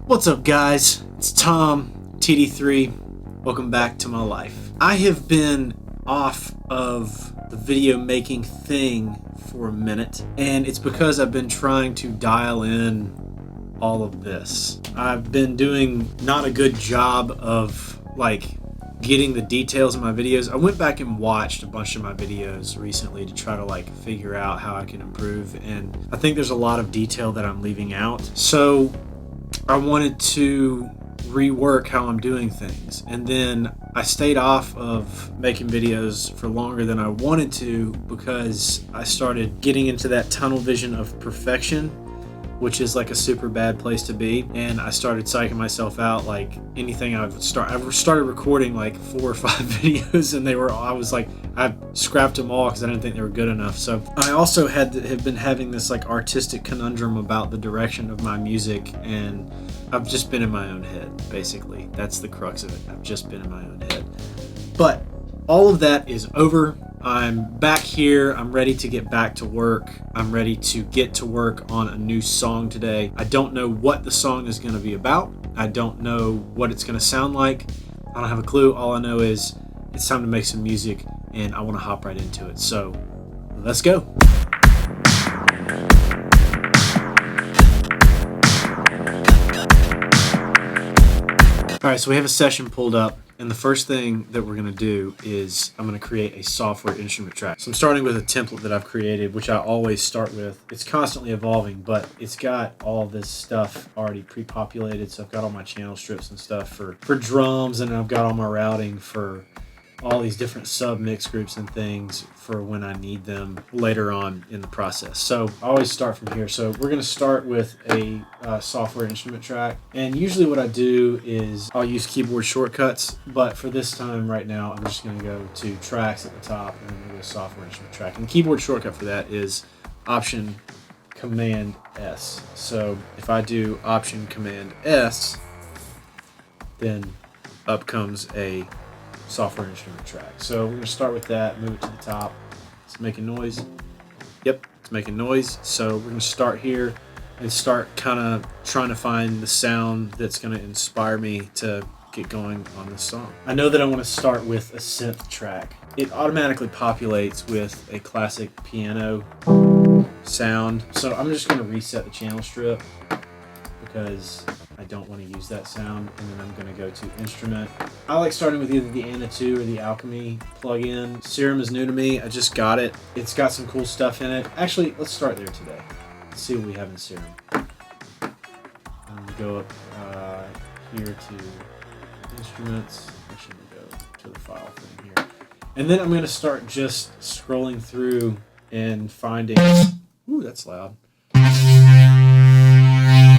What's up, guys? It's Tom, TD3. Welcome back to my life. I have been off of the video making thing for a minute, and it's because I've been trying to dial in all of this. I've been doing not a good job of getting the details of my videos. I went back and watched a bunch of my videos recently to try to figure out how I can improve, and I think there's a lot of detail that I'm leaving out. So I wanted to rework how I'm doing things, and then I stayed off of making videos for longer than I wanted to because I started getting into that tunnel vision of perfection, which is a super bad place to be. And I started psyching myself out. I've started recording 4 or 5 videos, and I scrapped them all because I didn't think they were good enough. So I also have been having this artistic conundrum about the direction of my music, and I've just been in my own head, basically. That's the crux of it. I've just been in my own head. But all of that is over. I'm back here. I'm ready to get back to work. I'm ready to get to work on a new song today. I don't know what the song is going to be about. I don't know what it's going to sound like. I don't have a clue. All I know is it's time to make some music, and I want to hop right into it. So let's go. All right, so we have a session pulled up, and the first thing that we're going to do is I'm going to create a software instrument track. So I'm starting with a template that I've created, which I always start with. It's constantly evolving, but it's got all this stuff already pre-populated. So I've got all my channel strips and stuff for drums, and I've got all my routing for all these different sub-mix groups and things for when I need them later on in the process. So I always start from here. So we're going to start with a software instrument track. And usually what I do is I'll use keyboard shortcuts, but for this time right now, I'm just going to go to tracks at the top and then go to software instrument track. And the keyboard shortcut for that is Option Command S. So if I do Option Command S, then up comes a software instrument track. So we're going to start with that, move it to the top. It's making noise. Yep, it's making noise. So we're going to start here and start kind of trying to find the sound that's going to inspire me to get going on this song. I know that I want to start with a synth track. It automatically populates with a classic piano sound. So I'm just going to reset the channel strip because I don't want to use that sound, and then I'm going to go to instrument. I like starting with either the Anna 2 or the Alchemy plugin. Serum is new to me. I just got it. It's got some cool stuff in it. Actually, let's start there today. Let's see what we have in Serum. I'm going to go up here to instruments. Actually, I'm going to go to the file thing here. And then I'm going to start just scrolling through and finding... Ooh, that's loud.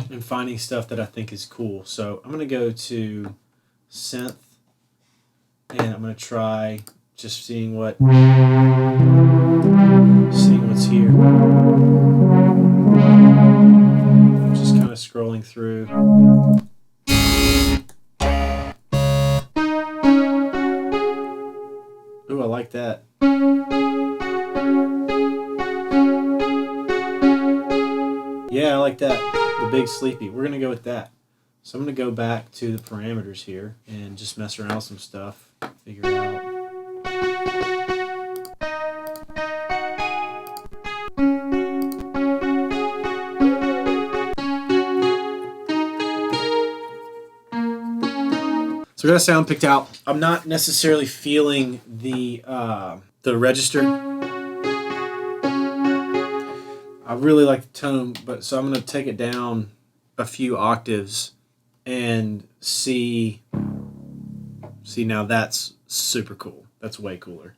And finding stuff that I think is cool. So I'm going to go to synth, and I'm going to try just seeing what's here. Just kind of scrolling through. Ooh, I like that. Yeah, I like that. The Big Sleepy. We're going to go with that. So I'm going to go back to the parameters here and just mess around with some stuff. Figure it out. So I got a sound picked out. I'm not necessarily feeling the register. I really like the tone, but so I'm going to take it down a few octaves and see now that's super cool. That's way cooler.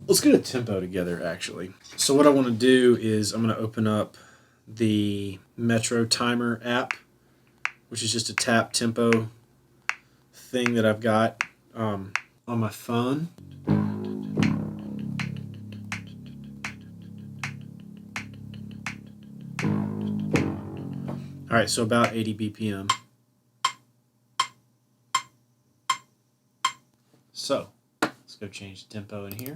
Let's get a tempo together, actually. So what I want to do is I'm going to open up the Metro Timer app, which is just a tap tempo thing that I've got on my phone. All right, so about 80 BPM. So let's go change the tempo in here.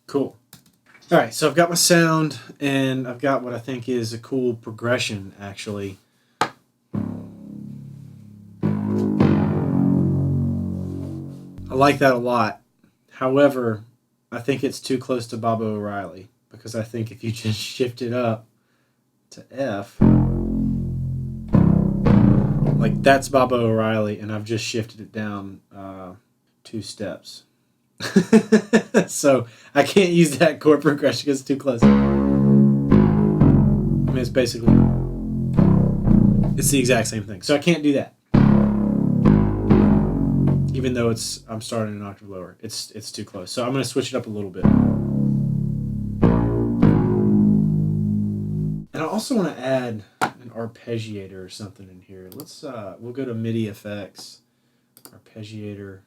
Cool. All right, so I've got my sound, and I've got what I think is a cool progression, actually. I like that a lot. However, I think it's too close to Bob O'Reilly, because I think if you just shift it up to F, like that's Bob O'Reilly, and I've just shifted it down 2 steps. So I can't use that chord progression because it's too close. I mean, it's the exact same thing. So I can't do that. Even though I'm starting an octave lower. It's too close. So I'm going to switch it up a little bit. And I also want to add an arpeggiator or something in here. Let's we'll go to MIDI effects, arpeggiator.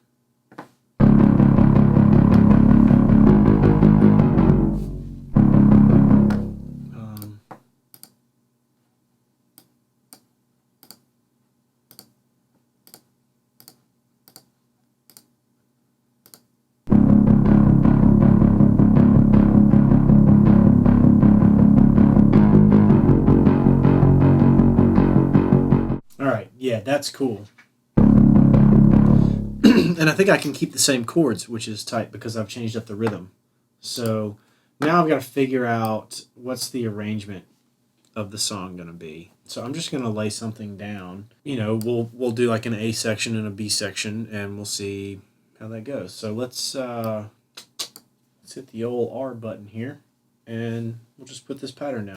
Yeah, that's cool. And I think I can keep the same chords, which is tight because I've changed up the rhythm. So now I've got to figure out what's the arrangement of the song going to be. So I'm just going to lay something down. You know, we'll do like an A section and a B section, and we'll see how that goes. So let's hit the old R button here, and we'll just put this pattern down.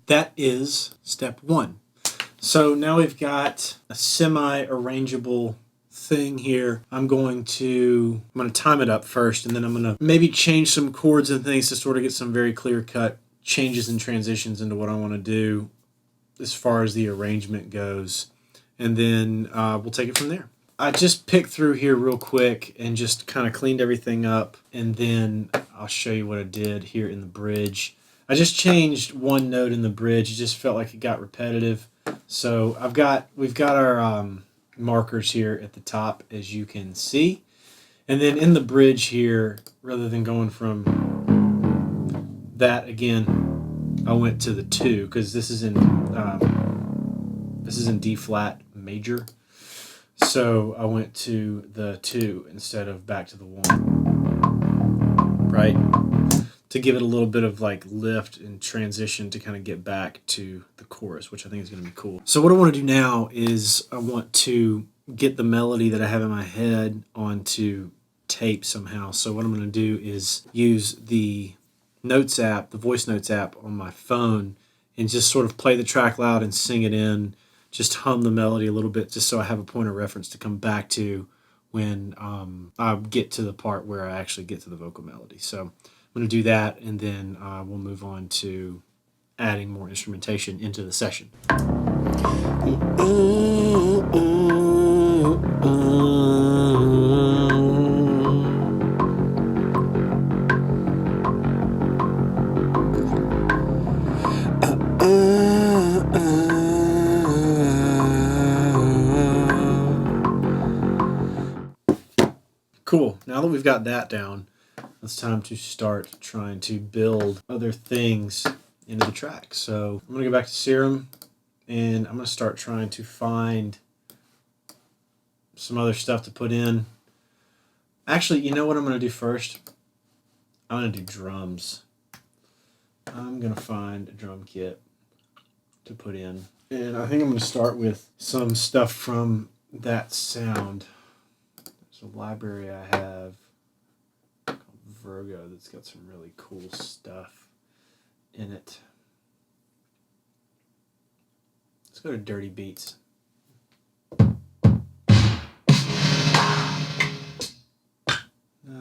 That is step 1. So now we've got a semi-arrangeable thing here. I'm going to time it up first, and then I'm going to maybe change some chords and things to sort of get some very clear-cut changes and transitions into what I want to do as far as the arrangement goes. And then we'll take it from there. I just picked through here real quick and just kind of cleaned everything up, and then I'll show you what I did here in the bridge. I just changed one note in the bridge. It just felt like it got repetitive. So we've got our markers here at the top, as you can see. And then in the bridge here, rather than going from that again, I went to the 2 because this is in D flat major. So I went to the 2 instead of back to the 1, right? To give it a little bit of like lift and transition to kind of get back to the chorus, which I think is going to be cool. So what I want to do now is I want to get the melody that I have in my head onto tape somehow. So what I'm going to do is use the Notes app, the voice notes app on my phone, and just sort of play the track loud and sing it in, just hum the melody a little bit just so I have a point of reference to come back to when I get to the part where I actually get to the vocal melody. So I'm going to do that, and then we'll move on to adding more instrumentation into the session. Cool. Now that we've got that down, it's time to start trying to build other things into the track. So I'm going to go back to Serum, and I'm going to start trying to find some other stuff to put in. Actually, you know what I'm going to do first? I'm going to do drums. I'm going to find a drum kit to put in. And I think I'm going to start with some stuff from that sound. There's a library I have called Virgo that's got some really cool stuff in it. Let's go to Dirty Beats. No, I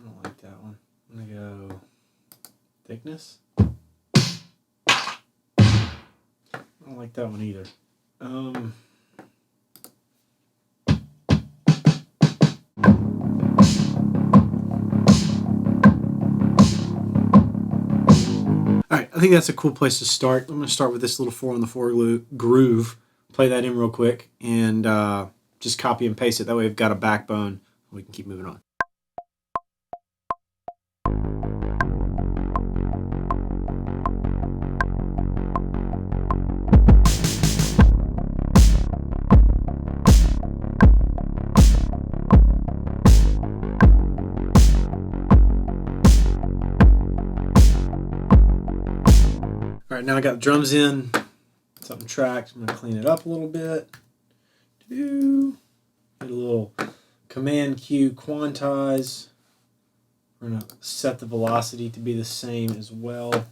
don't like that one. I'm going to go Thickness. I don't like that one either. think that's a cool place to start. I'm going to start with this little 4 on the 4 groove, play that in real quick, and just copy and paste it. That way we've got a backbone. We can keep moving on. All right, now I got the drums in, something tracked. I'm going to clean it up a little bit. Get a little Command Q quantize. We're going to set the velocity to be the same as well.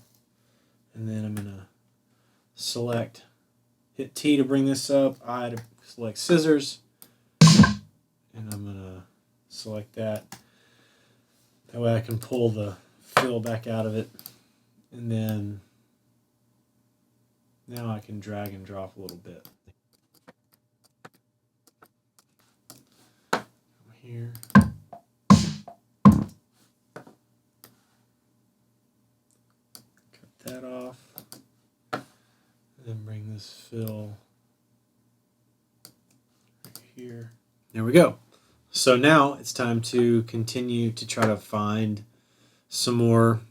And then I'm going to select, hit T to bring this up, I to select scissors. And I'm going to select that. That way I can pull the fill back out of it. And then now I can drag and drop a little bit. Here. Cut that off. And then bring this fill right here. There we go. So now it's time to continue to try to find some more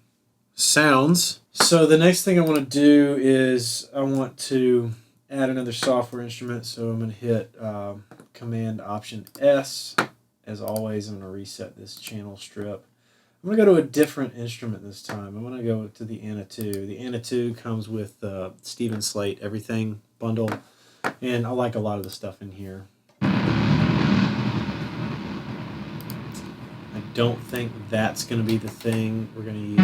sounds. So the next thing I want to do is I want to add another software instrument. So I'm going to hit Command Option S. As always, I'm going to reset this channel strip. I'm going to go to a different instrument this time. I'm going to go to the Anna 2. The Anna 2 comes with the Stephen Slate Everything bundle, and I like a lot of the stuff in here. I don't think that's going to be the thing we're going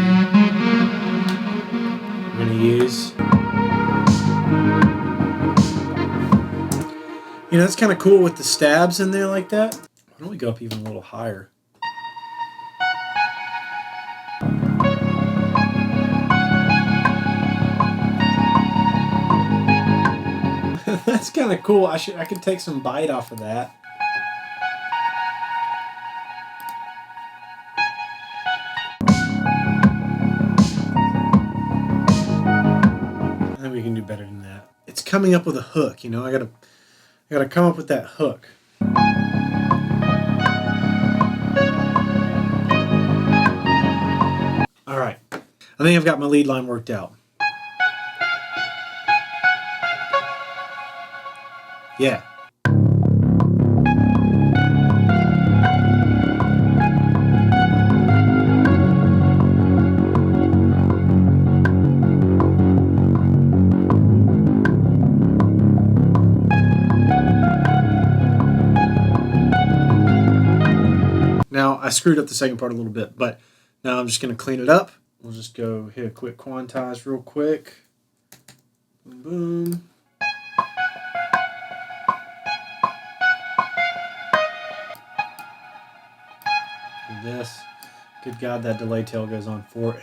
to use. You know, it's kind of cool with the stabs in there like that. Why don't we go up even a little higher? That's kind of cool. I could take some bite off of that. I think we can do better than that. It's coming up with a hook, you know. I gotta come up with that hook. All right, I think I've got my lead line worked out. Yeah. Now, I screwed up the second part a little bit, but now I'm just going to clean it up. We'll just go hit a quick quantize real quick. Boom, boom. And this. Good God, that delay tail goes on forever.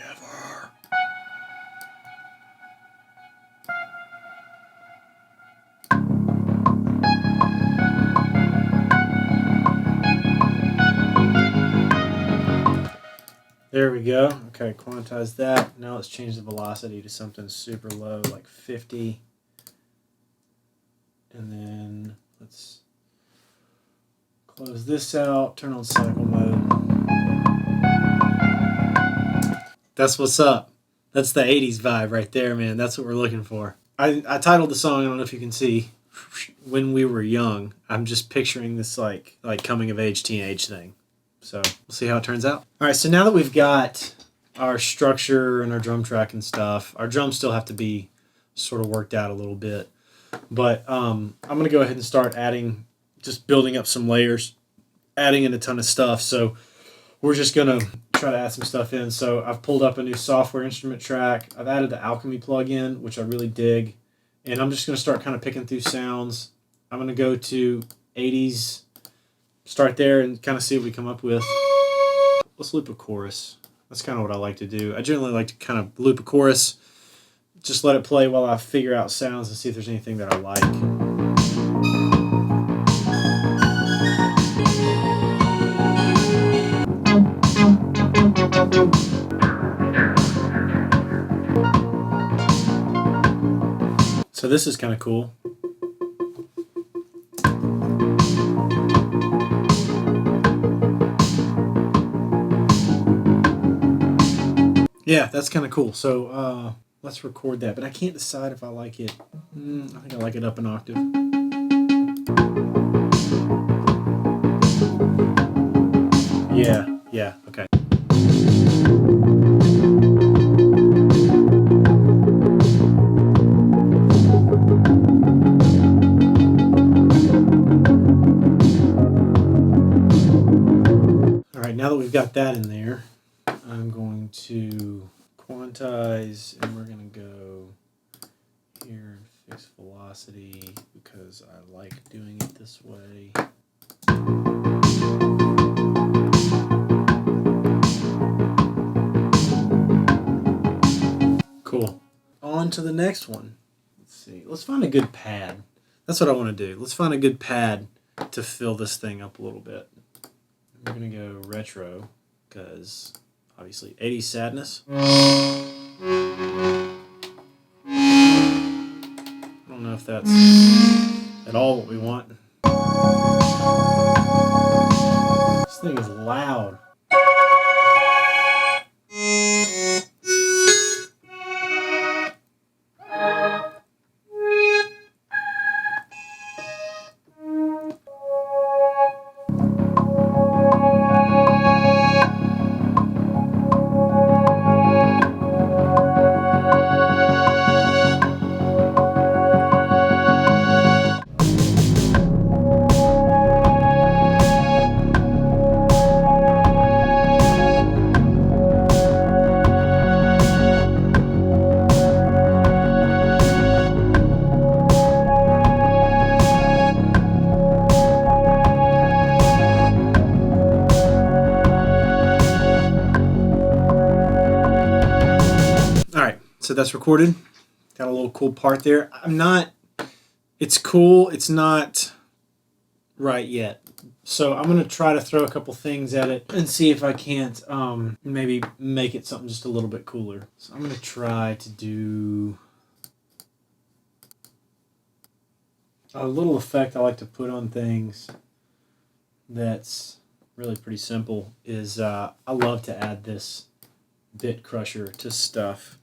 There we go. Okay, quantize that. Now let's change the velocity to something super low, like 50. And then let's close this out, turn on cycle mode. That's what's up. That's the 80s vibe right there, man. That's what we're looking for. I titled the song, I don't know if you can see, When We Were Young. I'm just picturing this like coming of age teenage thing. So we'll see how it turns out. All right, so now that we've got our structure and our drum track and stuff, our drums still have to be sort of worked out a little bit. But I'm going to go ahead and start just building up some layers, adding in a ton of stuff. So we're just going to try to add some stuff in. So I've pulled up a new software instrument track. I've added the Alchemy plugin, which I really dig. And I'm just going to start kind of picking through sounds. I'm going to go to 80s. Start there and kind of see what we come up with. Let's loop a chorus. That's kind of what I like to do. I generally like to kind of loop a chorus, just let it play while I figure out sounds and see if there's anything that I like. this is kind of cool. Yeah, that's kind of cool. So let's record that. But I can't decide if I like it. I think I like it up an octave. Yeah, okay. All right, now that we've got that in there, I'm going to quantize, and we're going to go here and fix velocity because I like doing it this way. Cool. On to the next one. Let's see. Let's find a good pad. That's what I want to do. Let's find a good pad to fill this thing up a little bit. We're going to go retro because obviously 80s sadness. I don't know if that's at all what we want. This thing is loud. So that's recorded. Got a little cool part there. It's cool. It's not right yet. So I'm going to try to throw a couple things at it and see if I can't maybe make it something just a little bit cooler. So I'm going to try to do a little effect I like to put on things that's really pretty simple is I love to add this bit crusher to stuff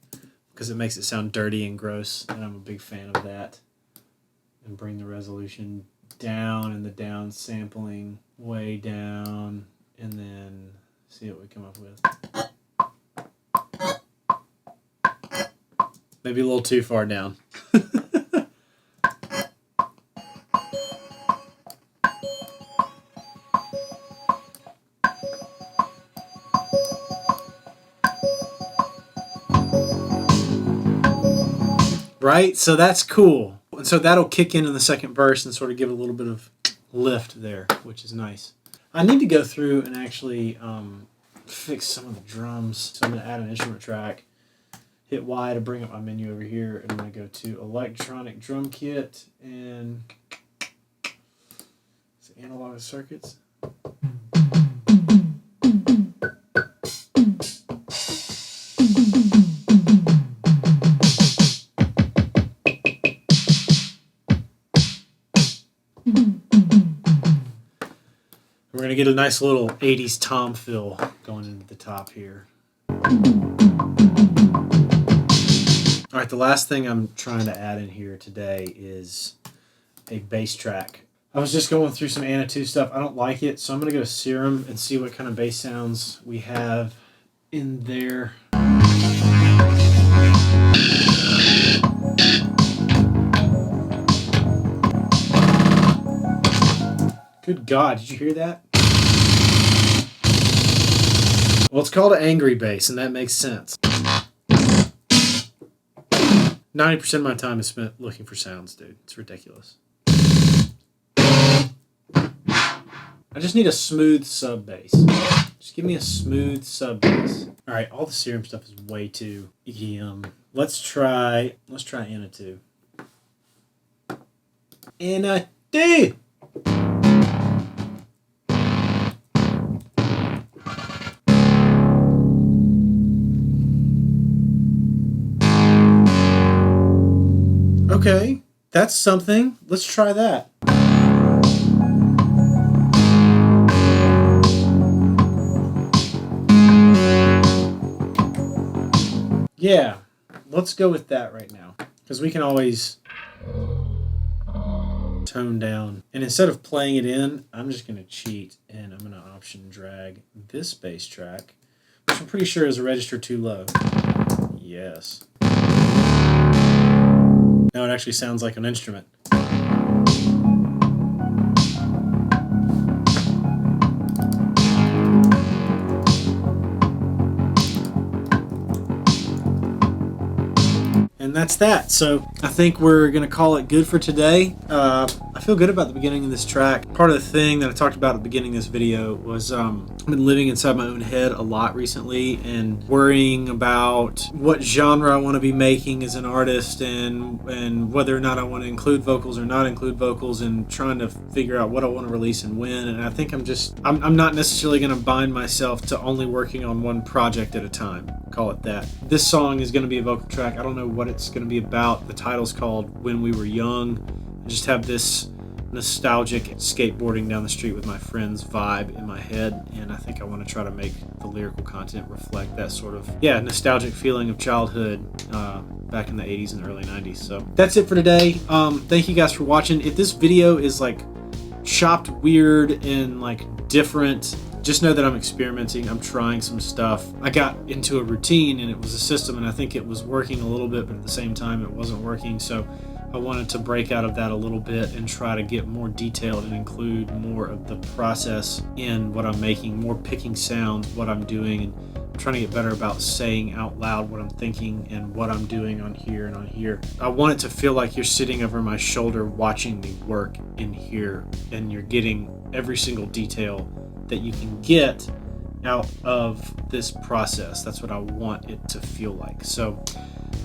because it makes it sound dirty and gross, and I'm a big fan of that. And bring the resolution down and the down sampling way down, and then see what we come up with. Maybe a little too far down. Right? So that's cool. And so that'll kick in the second verse and sort of give it a little bit of lift there, which is nice. I need to go through and actually fix some of the drums. So I'm going to add an instrument track. Hit Y to bring up my menu over here. And I'm going to go to Electronic Drum Kit and Analog Circuits. We're going to get a nice little 80s tom fill going into the top here. All right, the last thing I'm trying to add in here today is a bass track. I was just going through some Anna 2 stuff. I don't like it, so I'm going to go to Serum and see what kind of bass sounds we have in there. Good God, did you hear that? Well, it's called an angry bass, and that makes sense. 90% of my time is spent looking for sounds, dude. It's ridiculous. I just need a smooth sub bass. Just give me a smooth sub bass. All right, all the Serum stuff is way too EDM. Let's try Anna 2. Anna 2! Okay. That's something. Let's try that. Yeah, let's go with that right now, because we can always tone down. And instead of playing it in, I'm just going to cheat, and I'm going to option drag this bass track, which I'm pretty sure is a register too low. Yes. Now it actually sounds like an instrument. And that's that. So I think we're going to call it good for today. I feel good about the beginning of this track. Part of the thing that I talked about at the beginning of this video was I've been living inside my own head a lot recently and worrying about what genre I want to be making as an artist, and whether or not I want to include vocals or not include vocals, and trying to figure out what I want to release and when. And I think I'm not necessarily going to bind myself to only working on one project at a time. Call it that. This song is going to be a vocal track. I don't know what it's going to be about. The title's called When We Were Young. I just have this nostalgic skateboarding down the street with my friends vibe in my head, and I think I want to try to make the lyrical content reflect that sort of nostalgic feeling of childhood back in the 80s and early 90s. So that's it for today. Thank you guys for watching. If this video is like chopped weird and like different, just know that I'm experimenting. I'm trying some stuff. I got into a routine and it was a system, and I think it was working a little bit, but at the same time it wasn't working. So I wanted to break out of that a little bit and try to get more detailed and include more of the process in what I'm making, more picking sounds, what I'm doing, and I'm trying to get better about saying out loud what I'm thinking and what I'm doing on here and on here. I want it to feel like you're sitting over my shoulder watching me work in here, and you're getting every single detail that you can get out of this process. That's what I want it to feel like. So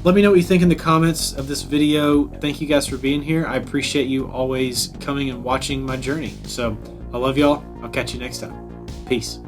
let me know what you think in the comments of this video. Thank you guys for being here. I appreciate you always coming and watching my journey. So I love y'all. I'll catch you next time. Peace.